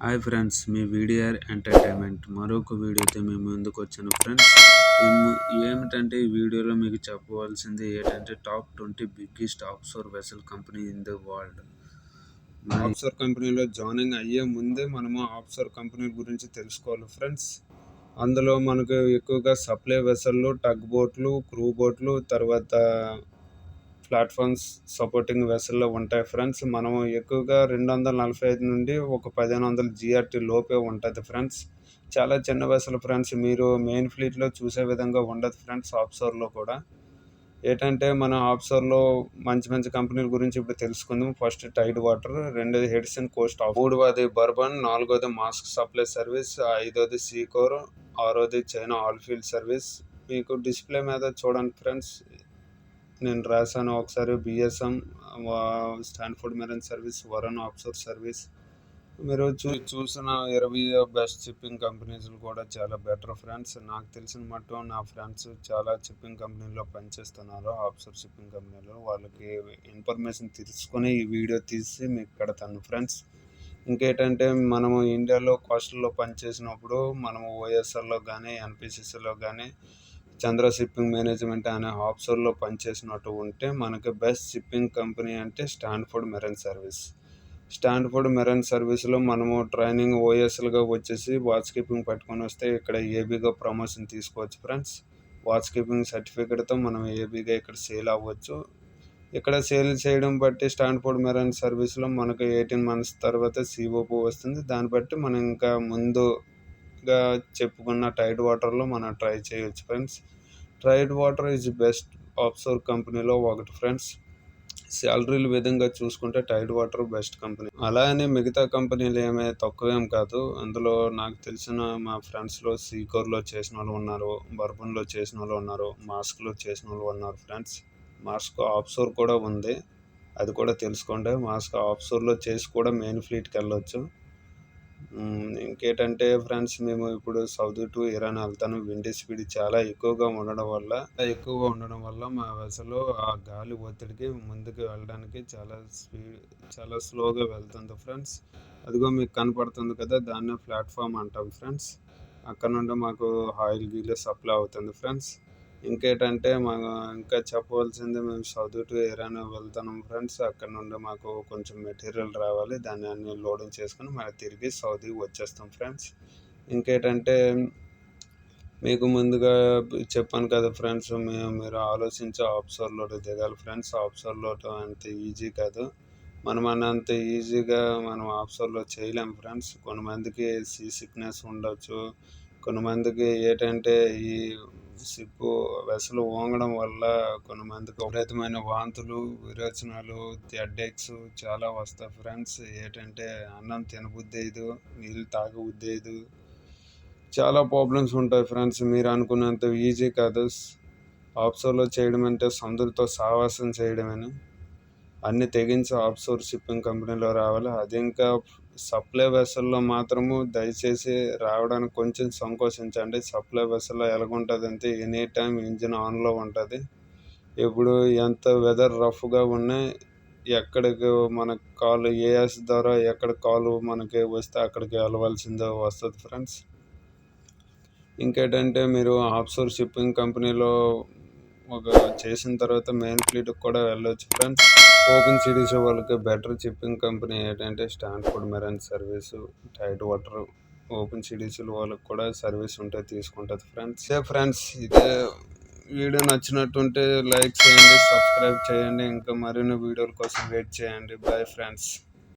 Hi friends, మీ VDR entertainment మరొక వీడియోతో మేము ముందుకు వచ్చాను ఫ్రెండ్స్. ఏమిటంటే ఈ వీడియోలో మీకు చెప్పవలసింది ఏంటంటే top 20 biggest offshore vessel company in the world. Offshore కంపెనీలో జాయినింగ్ అయ్యే ముందే మనము ఆఫ్షోర్ కంపెనీ గురించి తెలుసుకోవాలి ఫ్రెండ్స్. అందులో మనకు ఎక్కువగా సప్లై వెసళ్ళు, టగ్ బోట్లు, క్రూ బోట్లు, తర్వాత ప్లాట్ఫామ్స్ సపోర్టింగ్ వెసల్లో ఉంటాయి ఫ్రెండ్స్. మనం ఎక్కువగా 245 నుండి ఒక 1500 జిఆర్టీ లోపే ఉంటుంది ఫ్రెండ్స్. చాలా చిన్న వెసలు ఫ్రెండ్స్. మీరు మెయిన్ ఫ్లీట్లో చూసే విధంగా ఉండదు ఫ్రెండ్స్. ఆఫ్షోర్లో కూడా ఏంటంటే మన ఆఫ్షోర్లో మంచి మంచి కంపెనీల గురించి ఇప్పుడు తెలుసుకుందాం. ఫస్ట్ టైడ్ వాటర్, రెండోది హెడ్సన్ కోస్ట్, మూడవది బర్బన్, నాలుగోది మాస్క్ సప్లై సర్వీస్, ఐదోది సీకోర్, ఆరోది చైనా ఆయిల్ఫీల్డ్ సర్వీస్. మీకు డిస్ప్లే మీద చూడండి ఫ్రెండ్స్, నేను రాశాను ఒకసారి. బిఎస్ఎం, స్టాన్ఫోర్డ్ మెరైన్ సర్వీస్, వరన్ ఆఫ్షోర్ సర్వీస్. మీరు చూసిన 20 బెస్ట్ షిప్పింగ్ కంపెనీస్ కూడా చాలా బెటర్ ఫ్రెండ్స్. నాకు తెలిసిన మట్టు నా ఫ్రెండ్స్ చాలా షిప్పింగ్ కంపెనీలో పనిచేస్తున్నారు. ఆఫ్షోర్ షిప్పింగ్ కంపెనీలో వాళ్ళకి ఇన్ఫర్మేషన్ తీసుకొని ఈ వీడియో తీసి మీకు పెడతాను ఫ్రెండ్స్. ఇంకేంటంటే మనము ఇండియాలో కోస్టల్లో పనిచేసినప్పుడు మనము ఓఎస్ఆర్లో కానీ ఎన్పిసిసిలో కానీ చంద్ర షిప్పింగ్ మేనేజ్మెంట్ అనే ఆఫ్షోర్లో పనిచేసినట్టు ఉంటే మనకి బెస్ట్ షిప్పింగ్ కంపెనీ అంటే Stanford marine service. Stanford marine సర్వీస్లో మనము ట్రైనింగ్ ఓఎస్ఎల్గా వచ్చేసి వాచ్ కీపింగ్ పట్టుకొని వస్తే ఇక్కడ ఏబీగా ప్రమోషన్ తీసుకోవచ్చు ఫ్రెండ్స్. వాచ్ కీపింగ్ సర్టిఫికేట్తో మనం ఏబీగా ఇక్కడ సేల్ అవ్వచ్చు. ఇక్కడ సేల్ చేయడం బట్టి స్టాన్ఫోర్డ్ మెరైన్ సర్వీస్లో మనకు 18 మంత్స్ తర్వాత సిఓపి వస్తుంది. దాన్ని బట్టి మనం ఇంకా ముందుగా చెప్పుకున్న టైడ్ వాటర్లో మనం ట్రై చేయొచ్చు friends. Tidewater is best offshore కంపెనీలో ఒకటి ఫ్రెండ్స్. శాలరీల విధంగా చూసుకుంటే టైడ్ వాటర్ బెస్ట్ కంపెనీ. అలా అని మిగతా కంపెనీలు ఏమీ తక్కువేం కాదు. అందులో నాకు తెలిసిన మా ఫ్రెండ్స్లో సీకోర్లో చేసిన వాళ్ళు ఉన్నారు, బర్బన్లో చేసిన వాళ్ళు ఉన్నారు, మాస్క్లో చేసిన వాళ్ళు ఉన్నారు ఫ్రెండ్స్. మాస్క్ ఆఫ్షోర్ కూడా ఉంది, అది కూడా తెలుసుకోండి. మాస్క్ ఆఫ్షోర్లో చేసి కూడా మెయిన్ ఫ్లీట్కి వెళ్ళొచ్చు. ఇంకేంటంటే ఫ్రెండ్స్, మేము ఇప్పుడు సౌదీ టు ఇరాన్ వెళ్తాను. విండ్ స్పీడ్ చాలా ఎక్కువగా ఉండడం వల్ల మా వెసలు ఆ గాలి ఒత్తిడికి ముందుకు వెళ్ళడానికి చాలా స్లోగా వెళ్తుంది ఫ్రెండ్స్. అదిగో మీకు కనపడుతుంది కదా, దాన్నే ప్లాట్ఫామ్ అంటాం ఫ్రెండ్స్. అక్కడ నుండి మాకు ఆయిల్ గీలే సప్లై అవుతుంది ఫ్రెండ్స్. ఇంకేంటంటే ఇంకా చెప్పవలసింది, మేము సౌదీ టు ఇరాన్ వెళ్తున్నాం ఫ్రెండ్స్. అక్కడ నుండి మాకు కొంచెం మెటీరియల్ రావాలి, దాన్ని అన్ని లోడింగ్ చేసుకుని మనం తిరిగి సౌదీ వచ్చేస్తాం ఫ్రెండ్స్. ఇంకేంటంటే మీకు ముందుగా చెప్పాను కదా ఫ్రెండ్స్, మీరు ఆలోచించి ఆఫ్షోర్లో దిగాలి ఫ్రెండ్స్. ఆఫ్షోర్లో అంత ఈజీ కాదు. మనం అన్నంత ఈజీగా మనం ఆఫ్షోర్లో చేయలేము ఫ్రెండ్స్. కొంతమందికి సీ సిక్నెస్ ఉండొచ్చు, కొంతమందికి ఏంటంటే ఈ షిప్ వెసలు ఓంగడం వల్ల కొంతమందికి విపరీతమైన వాంతులు, విరోచనాలు, హెడ్ఏక్స్ చాలా వస్తాయి ఫ్రెండ్స్. ఏంటంటే అన్నం తినబుద్ధి అయ్యదు, నీళ్ళు తాగబుద్ధి అయ్యదు, చాలా ప్రాబ్లమ్స్ ఉంటాయి ఫ్రెండ్స్. మీరు అనుకున్నంత ఈజీ కాదు. ఆఫ్షోర్లో చేయడం అంటే సముద్రంతో సావాసం చేయడమని. అన్ని తెగించి ఆఫ్షోర్ షిప్పింగ్ కంపెనీలో రావాలి. అది ఇంకా సప్లై వెసల్లో మాత్రము దయచేసి రావడానికి కొంచెం సంకోచించండి. సప్లై వెసల్లో ఎలాగుంటుంది అంటే ఎనీ టైం ఇంజిన్ ఆన్లో ఉంటుంది. ఇప్పుడు ఎంత వెదర్ రఫ్గా ఉన్నా ఎక్కడికి మనకు కాల్ ఏఎస్ ద్వారా ఎక్కడ కాలు మనకి వస్తే అక్కడికి వెళ్ళవలసిందే వస్తుంది ఫ్రెండ్స్. ఇంకేంటంటే మీరు ఆఫ్షోర్ షిప్పింగ్ కంపెనీలో చేసిన తర్వాత మెయిన్ ఫ్లీట్కి కూడా వెళ్ళొచ్చు ఫ్రెండ్స్. ఓపెన్ సిటీస్ వాళ్ళకి బెటర్ షిప్పింగ్ కంపెనీ ఏంటంటే Stanford Marine service, Tidewater. Open cities వాళ్ళకి కూడా సర్వీస్ ఉంటే తీసుకుంటుంది ఫ్రెండ్స్. ఫ్రెండ్స్, ఇదే వీడియో నచ్చినట్టుంటే లైక్ చేయండి, సబ్స్క్రైబ్ చేయండి. ఇంకా మరిన్ని వీడియోల కోసం వెయిట్ చేయండి. Bye friends.